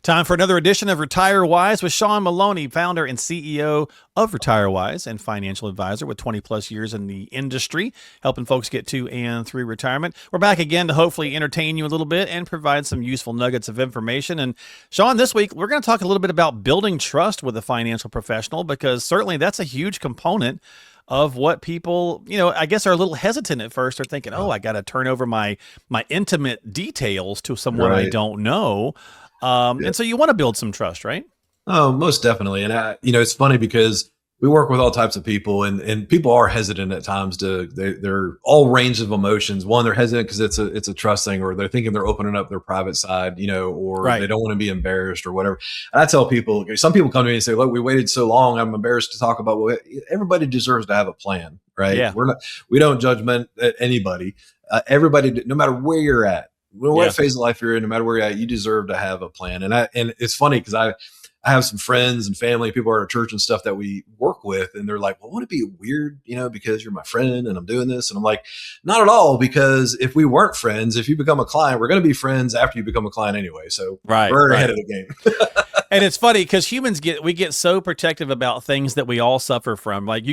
Time for another edition of Retire Wise with Shawn Maloney, founder and CEO of Retire Wise and financial advisor with 20 plus years in the industry, helping folks get to and through retirement. We're back again to hopefully entertain you a little bit and provide some useful nuggets of information. And Shawn, this week, we're going to talk a little bit about building trust with a financial professional, because certainly that's a huge component of what people, I guess are a little hesitant at first. They're thinking, oh, I got to turn over my intimate details to someone I don't know. And so you want to build some trust, right? Oh, most definitely. And it's funny because we work with all types of people, and people are hesitant at times they're all range of emotions. One, they're hesitant because it's a trust thing, or they're thinking they're opening up their private side, or right. They don't want to be embarrassed or whatever. And I tell people, some people come to me and say, look, we waited so long, I'm embarrassed to talk about everybody deserves to have a plan, right? Yeah. We don't judgment anybody. Everybody, no matter where you're at, what phase of life you're in, no matter where you're at, you deserve to have a plan. And it's funny because I have some friends and family, people at our church and stuff that we work with, and they're like, well, wouldn't it be weird, because you're my friend and I'm doing this? And I'm like, not at all, because if we weren't friends, if you become a client, we're going to be friends after you become a client anyway. So we're ahead of the game. And it's funny because humans get so protective about things that we all suffer from. Like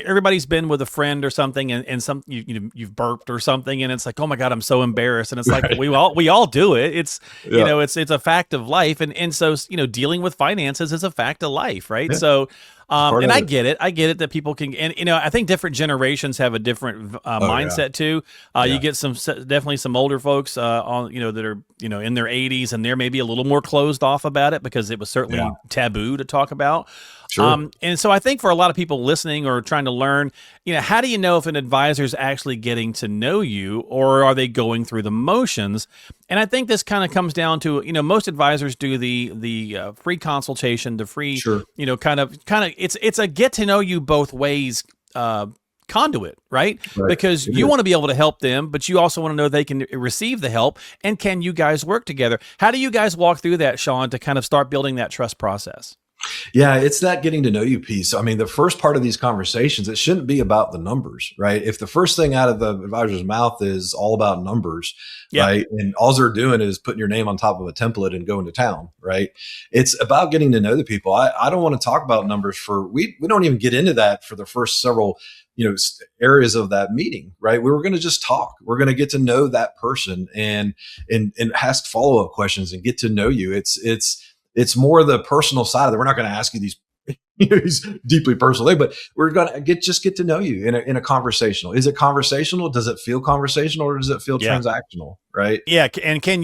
everybody's been with a friend or something, and you've burped or something, and it's like, oh my God, I'm so embarrassed. And it's like we all do it. It's it's a fact of life, and so dealing with finances is a fact of life, right? Yeah. So. And I get it that people can, and I think different generations have a different mindset too. You get definitely some older folks that are in their 80s, and they're maybe a little more closed off about it because it was certainly taboo to talk about. Sure. And so I think for a lot of people listening or trying to learn, how do you know if an advisor is actually getting to know you, or are they going through the motions? And I think this kind of comes down to, most advisors do the free consultation, the free, kind of, it's a get to know you both ways conduit, right? Because you want to be able to help them, but you also want to know they can receive the help, and can you guys work together? How do you guys walk through that, Shawn, to kind of start building that trust process? Yeah, it's that getting to know you piece. I mean, the first part of these conversations, it shouldn't be about the numbers, right? If the first thing out of the advisor's mouth is all about numbers, right? And all they're doing is putting your name on top of a template and going to town, right? It's about getting to know the people. I don't want to talk about numbers we don't even get into that for the first several areas of that meeting, right? We were going to just talk. We're going to get to know that person and ask follow-up questions and get to know you. It's more the personal side of it. We're not going to ask you these deeply personal things, but we're going to get to know you in a conversational. Is it conversational? Does it feel conversational, or does it feel transactional? Right. Yeah. And can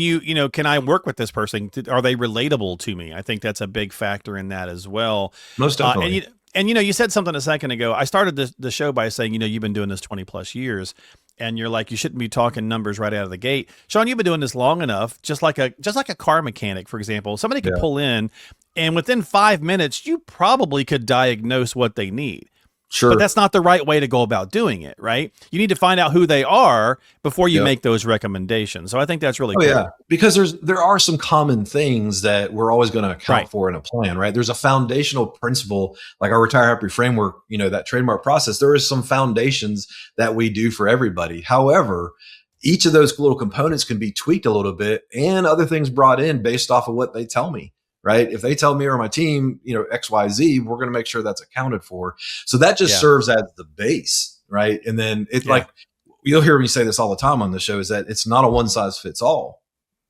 can I work with this person? Are they relatable to me? I think that's a big factor in that as well. Most definitely. And you said something a second ago. I started the show by saying, you've been doing this 20 plus years, and you're like, you shouldn't be talking numbers right out of the gate. Shawn, you've been doing this long enough, just like a car mechanic, for example. Somebody could pull in, and within 5 minutes, you probably could diagnose what they need. Sure. But that's not the right way to go about doing it, right? You need to find out who they are before you make those recommendations. So I think that's really cool. Yeah, because there are some common things that we're always going to account for in a plan, right? There's a foundational principle, like our Retire Happy framework, that trademark process. There is some foundations that we do for everybody. However, each of those little components can be tweaked a little bit, and other things brought in based off of what they tell me. Right. If they tell me or my team, XYZ, we're going to make sure that's accounted for. So that just serves as the base. Right. And then it's like, you'll hear me say this all the time on the show, is that it's not a one size fits all.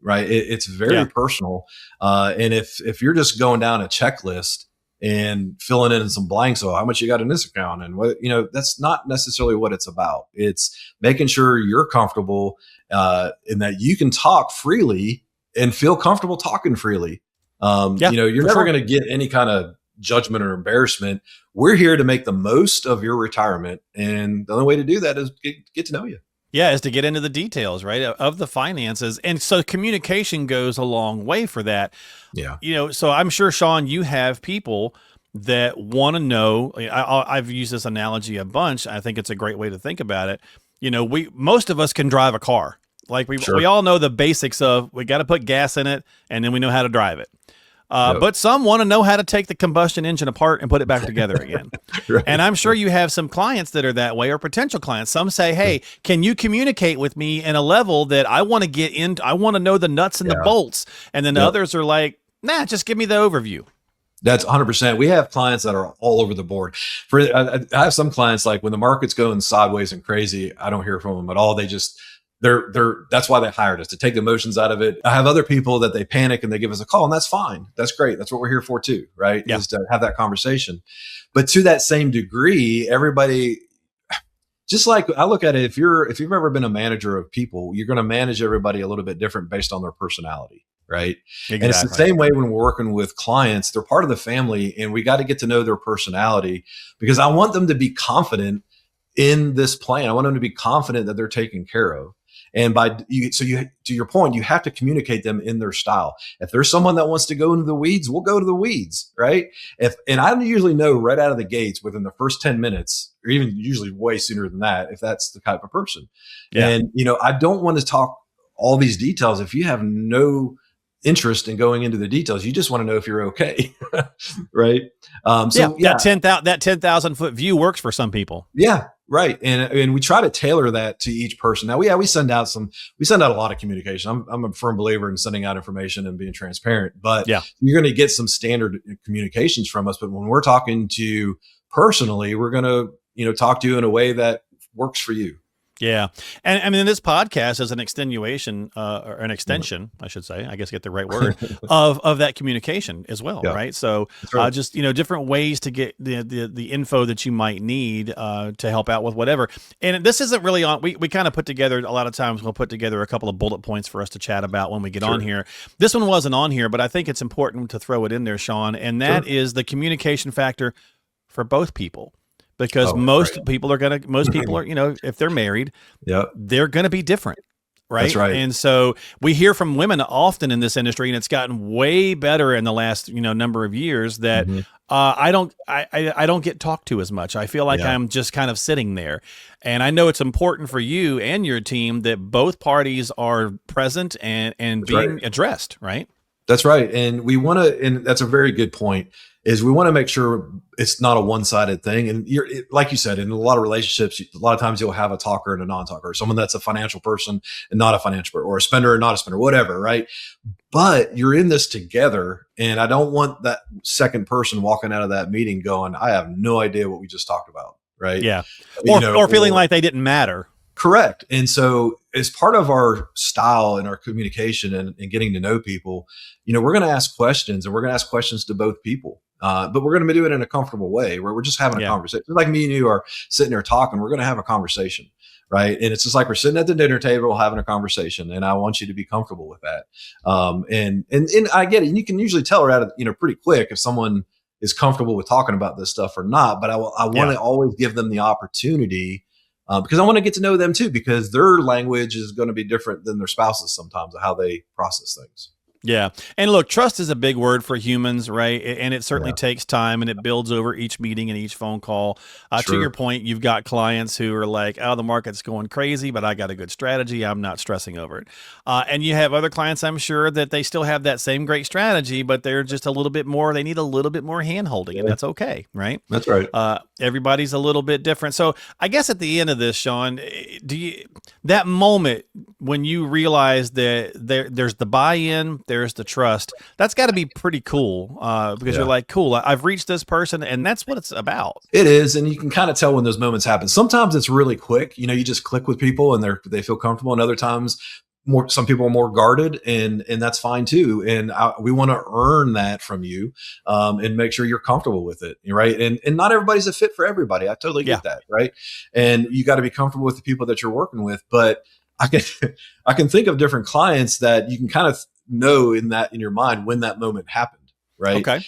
Right. It's very personal. And if you're just going down a checklist and filling in some blanks, how much you got in this account, and what, that's not necessarily what it's about. It's making sure you're comfortable and that you can talk freely and feel comfortable talking freely. You're never going to get any kind of judgment or embarrassment. We're here to make the most of your retirement. And the only way to do that is get to know you. Yeah, is to get into the details, right, of the finances. And so communication goes a long way for that. Yeah. So I'm sure, Shawn, you have people that want to know. I've used this analogy a bunch. I think it's a great way to think about it. Most of us can drive a car. Like we all know the basics of, we got to put gas in it, and then we know how to drive it. But some want to know how to take the combustion engine apart and put it back together again. Right. And I'm sure you have some clients that are that way, or potential clients. Some say, hey, can you communicate with me in a level that I want to get into? I want to know the nuts and the bolts. And then others are like, Nah, just give me the overview. That's 100%. We have clients that are all over the board. I have some clients, like when the market's going sideways and crazy, I don't hear from them at all. They're that's why they hired us, to take the emotions out of it. I have other people that they panic and they give us a call, and that's fine. That's great. That's what we're here for too, right? Yeah. Is to have that conversation. But to that same degree, everybody, just like I look at it, if you've ever been a manager of people, you're going to manage everybody a little bit different based on their personality. Right. Exactly. And it's the same way when we're working with clients. They're part of the family, and we got to get to know their personality, because I want them to be confident in this plan. I want them to be confident that they're taken care of. And to your point, you have to communicate them in their style. If there's someone that wants to go into the weeds, we'll go to the weeds. Right. And I usually know right out of the gates within the first 10 minutes, or even usually way sooner than that, if that's the type of person. Yeah. And, I don't want to talk all these details if you have no interest in going into the details. You just want to know if you're okay. Right. That 10,000 foot view works for some people. Yeah. Right. And we try to tailor that to each person. Now, we send out a lot of communication. I'm a firm believer in sending out information and being transparent, but you're going to get some standard communications from us. But when we're talking to you personally, we're going to, talk to you in a way that works for you. Yeah. And I mean, this podcast is an extenuation, or an extension, I should say, I guess get the right word, of that communication as well. Yeah. Right. So right. Just, different ways to get the info that you might need to help out with whatever. And this isn't really on, we kind of put together, a lot of times we'll put together a couple of bullet points for us to chat about when we get on here. This one wasn't on here, but I think it's important to throw it in there, Shawn. And that is the communication factor for both people. Because most people are, if they're married, they're going to be different. Right. That's right. And so we hear from women often in this industry, and it's gotten way better in the last, number of years, that I don't get talked to as much. I feel like I'm just kind of sitting there. And I know it's important for you and your team that both parties are present and being addressed. Right. That's right. And we want to, and that's a very good point, is we want to make sure it's not a one-sided thing. And like you said, in a lot of relationships, a lot of times you'll have a talker and a non-talker, someone that's a financial person and not a financial person, or a spender and not a spender, whatever. Right. But you're in this together. And I don't want that second person walking out of that meeting going, I have no idea what we just talked about. Right. Yeah. Or feeling like they didn't matter. Correct. And so as part of our style and our communication and getting to know people, we're going to ask questions, and we're going to ask questions to both people. But we're going to do it in a comfortable way where we're just having a conversation. Like me and you are sitting there talking, we're going to have a conversation. Right. And it's just like we're sitting at the dinner table having a conversation, and I want you to be comfortable with that. And I get it. And you can usually tell right out of, pretty quick if someone is comfortable with talking about this stuff or not. But I want to always give them the opportunity, because I want to get to know them too, because their language is going to be different than their spouses sometimes, of how they process things. Yeah. And look, trust is a big word for humans, right? And it certainly takes time, and it builds over each meeting and each phone call. To your point, you've got clients who are like, oh, the market's going crazy, but I got a good strategy. I'm not stressing over it. And you have other clients, I'm sure, that they still have that same great strategy, but they're just a little bit more, they need a little bit more hand holding, and that's okay, right? That's right. Everybody's a little bit different. So I guess at the end of this, Shawn, that moment when you realize that there's the buy-in, there's the trust, that's got to be pretty cool, because you're like, cool, I've reached this person, and that's what it's about. It is. And you can kind of tell when those moments happen. Sometimes it's really quick. You just click with people and they feel comfortable. And other times some people are more guarded, and that's fine too. And we want to earn that from you, and make sure you're comfortable with it. Right. And not everybody's a fit for everybody. I totally get that. Right. And you got to be comfortable with the people that you're working with. But I can think of different clients that you can kind of know in your mind when that moment happened. Right. Okay.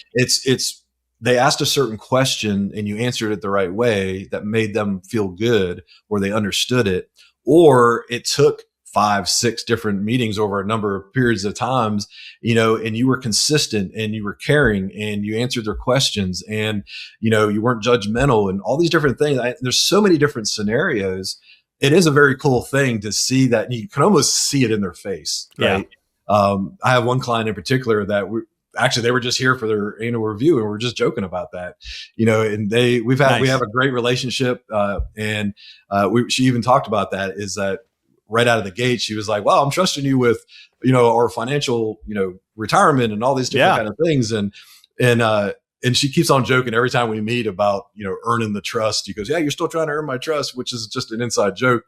They asked a certain question and you answered it the right way that made them feel good, or they understood it, or it took 5-6 different meetings over a number of periods of times, and you were consistent and you were caring and you answered their questions, and, you weren't judgmental, and all these different things. There's so many different scenarios. It is a very cool thing to see that. You can almost see it in their face. Right. I have one client in particular that they were just here for their annual review, and we're just joking about that, and we have a great relationship. She even talked about that, is that right out of the gate, she was like, well, I'm trusting you with our financial, retirement and all these different kind of things. And she keeps on joking every time we meet about, earning the trust. He goes, yeah, you're still trying to earn my trust, which is just an inside joke,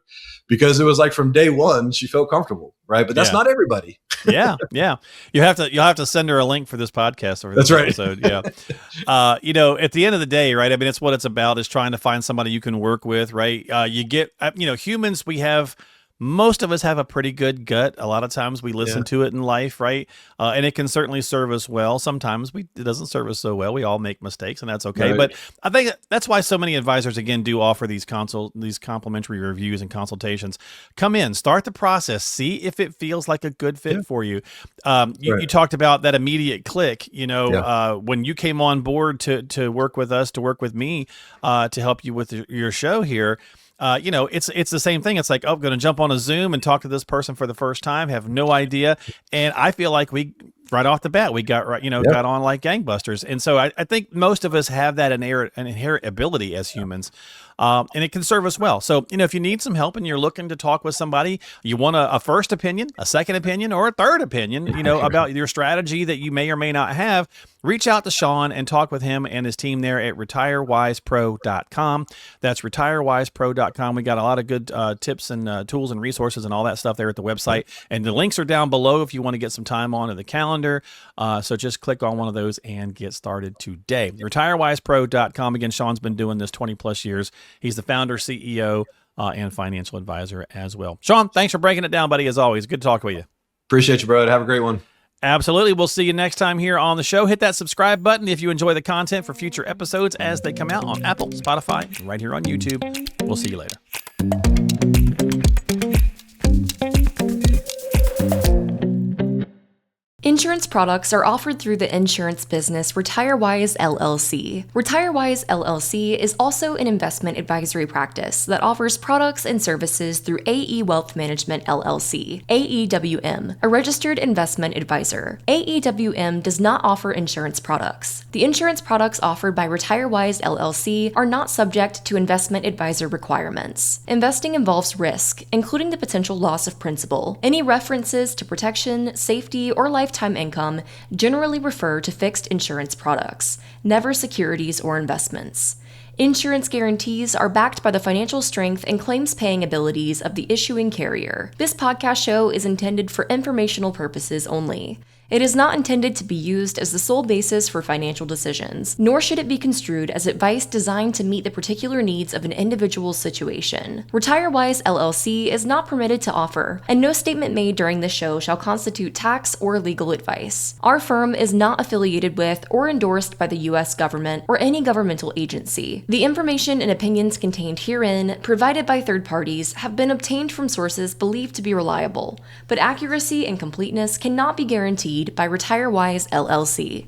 because it was like from day one, she felt comfortable. Right. But that's not everybody. Yeah. You'll have to send her a link for this podcast or this episode. Yeah. At the end of the day, right. I mean, it's what it's about, is trying to find somebody you can work with. Right. Humans, most of us have a pretty good gut. A lot of times we listen to it in life, right? And it can certainly serve us well. Sometimes it doesn't serve us so well. We all make mistakes, and that's okay. Right. But I think that's why so many advisors, again, do offer these complimentary reviews and consultations. Come in, start the process, see if it feels like a good fit for you. You talked about that immediate click. When you came on board to work with us, to work with me, to help you with your show here. It's the same thing. It's like, I'm going to jump on a Zoom and talk to this person for the first time, have no idea. And I feel like right off the bat, we got on like gangbusters. And so I think most of us have that inherent ability as humans. And it can serve us well. So, if you need some help and you're looking to talk with somebody, you want a first opinion, a second opinion, or a third opinion, about your strategy that you may or may not have, reach out to Shawn and talk with him and his team there at retirewisepro.com. That's retirewisepro.com. We got a lot of good tips and tools and resources and all that stuff there at the website. And the links are down below if you want to get some time on in the calendar. So just click on one of those and get started today. Retirewisepro.com. Again, Shawn's been doing this 20 plus years. He's the founder, CEO, and financial advisor as well. Shawn, thanks for breaking it down, buddy, as always. Good to talk with you. Appreciate you, bro. Have a great one. Absolutely. We'll see you next time here on the show. Hit that subscribe button if you enjoy the content for future episodes as they come out on Apple, Spotify, and right here on YouTube. We'll see you later. Insurance products are offered through the insurance business RetireWise LLC. RetireWise LLC is also an investment advisory practice that offers products and services through AE Wealth Management LLC, AEWM, a registered investment advisor. AEWM does not offer insurance products. The insurance products offered by RetireWise LLC are not subject to investment advisor requirements. Investing involves risk, including the potential loss of principal. Any references to protection, safety, or lifetime income generally refer to fixed insurance products, never securities or investments. Insurance guarantees are backed by the financial strength and claims-paying abilities of the issuing carrier. This podcast show is intended for informational purposes only. It is not intended to be used as the sole basis for financial decisions, nor should it be construed as advice designed to meet the particular needs of an individual's situation. RetireWise LLC is not permitted to offer, and no statement made during this show shall constitute tax or legal advice. Our firm is not affiliated with or endorsed by the U.S. government or any governmental agency. The information and opinions contained herein, provided by third parties, have been obtained from sources believed to be reliable, but accuracy and completeness cannot be guaranteed by RetireWise LLC.